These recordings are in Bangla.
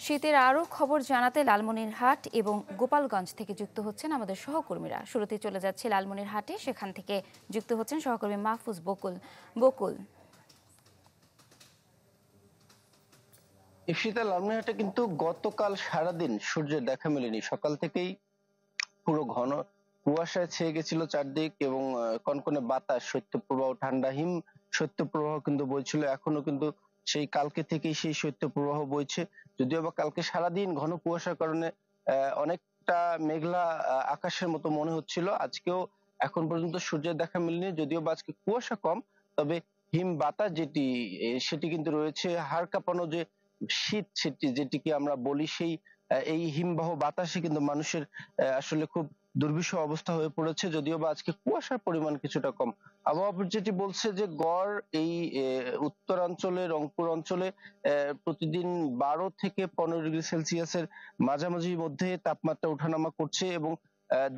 শীতের আরও খবর জানাতে লালমনিরহাট এবং গোপালগঞ্জ থেকে যুক্ত হচ্ছেন আমাদের সহকর্মীরা। শুরুতেই চলে যাচ্ছে লালমনিরহাটে, সেখান থেকে যুক্ত হচ্ছেন সহকর্মী মাহফুজ বকুল। ইফশিতা, লালমনিরহাটে কিন্তু গতকাল সারাদিন সূর্যের দেখা মেলেনি। সকাল থেকেই পুরো ঘন কুয়াশায় ছেয়ে গেছিল চারদিক এবং কনকনে বাতাস, শৈত্যপ্রবাহ, ঠান্ডা হিম শৈত্যপ্রবাহ কিন্তু বইছিল। এখনো কিন্তু সেই কালকে থেকেই সেই শৈত্যপ্রবাহ বইছে। যদিও বা কালকে সারাদিন ঘন কুয়াশার কারণে অনেকটা মেঘলা আকাশের মতো মনে হচ্ছিল। আজকেও এখন পর্যন্ত সূর্যের দেখা মেলেনি, যদিও বা আজকে কুয়াশা কম, তবে হিম বাতাস সেটি কিন্তু রয়েছে। হাড় কাঁপানো যে শীত, যেটিকে আমরা বলি, সেই এই হিমবাহ বাতাসে কিন্তু মানুষের আসলে খুব দুর্বিষহ অবস্থা হয়ে পড়েছে। যদিও বা আজকে কুয়াশার পরিমাণ কিছুটা কম। আবহাওয়া অফিস যেটি বলছে যে গড় এই উত্তরাঞ্চলে, রংপুর অঞ্চলে প্রতিদিন 12 থেকে 15 ডিগ্রি সেলসিয়াসের মাঝামাঝির মধ্যে তাপমাত্রা ওঠানামা করছে এবং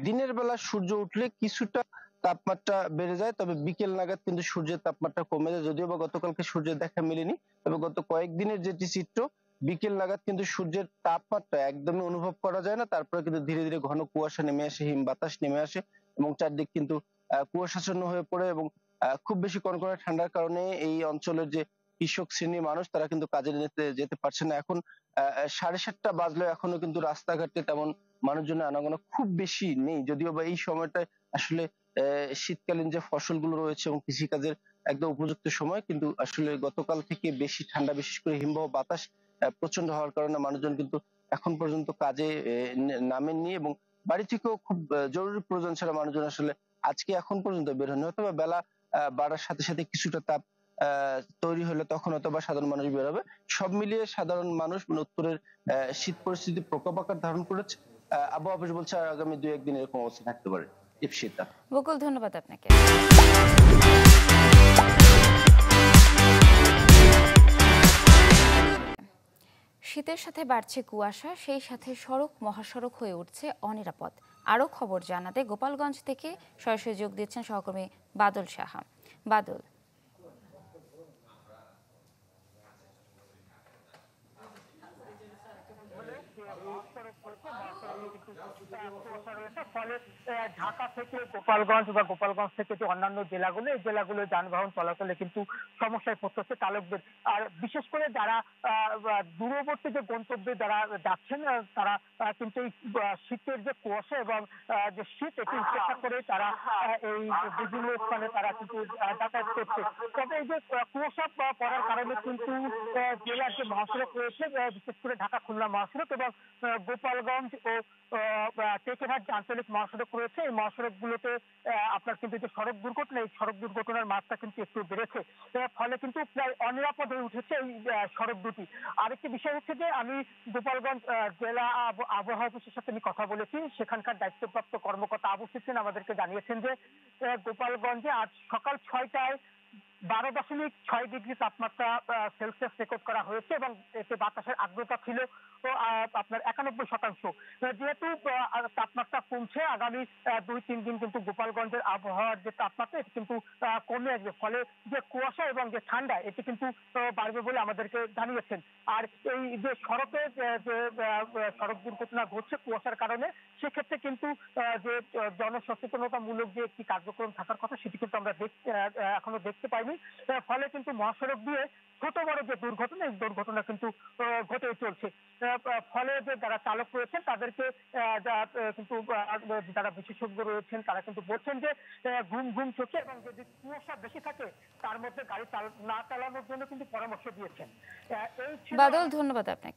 দিনের বেলা সূর্য উঠলে কিছুটা তাপমাত্রা বেড়ে যায়, তবে বিকেল নাগাদ কিন্তু সূর্যের তাপমাত্রা কমে যায়। যদিও বা গতকালকে সূর্যের দেখা মেলেনি, তবে গত কয়েকদিনের যেটি চিত্র, বিকেল নাগাদ কিন্তু সূর্যের তাপমাত্রা একদমই অনুভব করা যায় না। তারপরে কিন্তু ধীরে ধীরে ঘন কুয়াশা নেমে আসে, হিম বাতাস নেমে আসে এবং চারদিক কিন্তু কুয়াশাচ্ছন্ন হয়ে পড়ে এবং খুব বেশি কনকনে ঠান্ডার কারণে এই অঞ্চলের যে কৃষক শ্রেণীর মানুষ, তারা কিন্তু কাজে যেতে পারছে না। এখন 7:30 বাজলেও এখনো কিন্তু রাস্তাঘাটে তেমন মানুষজনের আনাগোনা খুব বেশি নেই। যদিও বা এই সময়টায় আসলে শীতকালীন যে ফসলগুলো রয়েছে এবং কৃষিকাজের একদম উপযুক্ত সময়, কিন্তু আসলে গতকাল থেকে বেশি ঠান্ডা, বিশেষ করে হিমবাহ বাতাস প্রচন্ড হওয়ার কারণে মানুষজন কিন্তু এখন পর্যন্ত কাজে নামেননি এবং বাড়ি থেকেও খুব জরুরি প্রয়োজন ছাড়া মানুষজন আসলে আজকে এখন পর্যন্ত বের হয়নি। হয়তো বা বেলা বাড়ার সাথে সাথে কিছুটা তাপ তৈরি হলে তখন হয়তো বা সাধারণ মানুষ বের হবে। সব মিলিয়ে সাধারণ মানুষ, মানে উত্তরের শীত পরিস্থিতি প্রকোপ আকার ধারণ করেছে। আবহাওয়া অফিস বলছে আগামী 2-1 দিন এরকম অবস্থা থাকতে পারে। ইপসিতা বকুল, ধন্যবাদ আপনাকে। শীতের সাথে বাড়ছে কুয়াশা, সেই সাথে সড়ক মহাসড়ক হয়ে উঠছে অনিরাপদ। আরও খবর জানাতে গোপালগঞ্জ থেকে সরাসরি যোগ দিচ্ছেন সহকর্মী বাদল সাহা। বাদল। ফলে ঢাকা থেকে গোপালগঞ্জ বা গোপালগঞ্জ থেকে যে অন্যান্য জেলাগুলো, এই জেলাগুলো যানবাহন চলাচলে কিন্তু সমস্যায় পড়তেছে চালকদের। আর বিশেষ করে যারা দূরবর্তী যে গন্তব্যে যারা যাচ্ছেন, তারা কিন্তু এই শীতের যে কুয়াশা এবং যে শীত, এটি উপেক্ষা করে তারা এই বিভিন্ন স্থানে তারা কিন্তু যাতায়াত করছে। তবে এই যে কুয়াশা পড়ার কারণে কিন্তু জেলার যে মহাসড়ক রয়েছে, বিশেষ করে ঢাকা খুলনা মহাসড়ক এবং গোপালগঞ্জ ও টেকেরহাট যে আঞ্চলিক মহাসড়ক রয়েছে, এই মহাসড়কগুলোতে আপনার কিন্তু যে সড়ক দুর্ঘটনা, এই সড়ক দুর্ঘটনার মাত্রা কিন্তু একটু বেড়েছে। ফলে কিন্তু প্রায় অনিরাপদ হয়ে উঠেছে এই সড়ক দুটি। আরেকটি বিষয় হচ্ছে যে আমি গোপালগঞ্জ জেলা আবহাওয়া অফিসের সাথে আমি কথা বলেছি। সেখানকার দায়িত্বপ্রাপ্ত কর্মকর্তা আবু সিফিন আমাদেরকে জানিয়েছেন যে গোপালগঞ্জে আজ সকাল 6টায় 12.6 ডিগ্রি তাপমাত্রা সেলসিয়াস রেকর্ড করা হয়েছে এবং এতে বাতাসের আর্দ্রতা ছিল আপনার 91%। যেহেতু তাপমাত্রা কমছে, আগামী 2-3 দিন কিন্তু গোপালগঞ্জের আবহাওয়ার যে তাপমাত্রা এটি কিন্তু কমে আসবে। ফলে যে কুয়াশা এবং যে ঠান্ডা, এটি কিন্তু বাড়বে বলে আমাদেরকে জানিয়েছেন। আর এই যে সড়কে যে সড়ক দুর্ঘটনা ঘটছে কুয়াশার কারণে, সেক্ষেত্রে কিন্তু যে জনসচেতনতামূলক যে একটি কার্যক্রম থাকার কথা, সেটি কিন্তু আমরা এখনো দেখতে পাইনি। ফলে কিন্তু মহাসড়ক দিয়ে ছোট বড় যে দুর্ঘটনা, এই দুর্ঘটনা কিন্তু ঘটে চলছে। ফলে যে যারা চালক রয়েছেন তাদেরকে কিন্তু যারা বিশেষজ্ঞ রয়েছেন তারা কিন্তু বলছেন যে ঘুম চোখে এবং যদি কুয়াশা বেশি থাকে তার মধ্যে গাড়ি না চালানোর জন্য কিন্তু পরামর্শ দিয়েছেন। বাদল, ধন্যবাদ আপনাকে।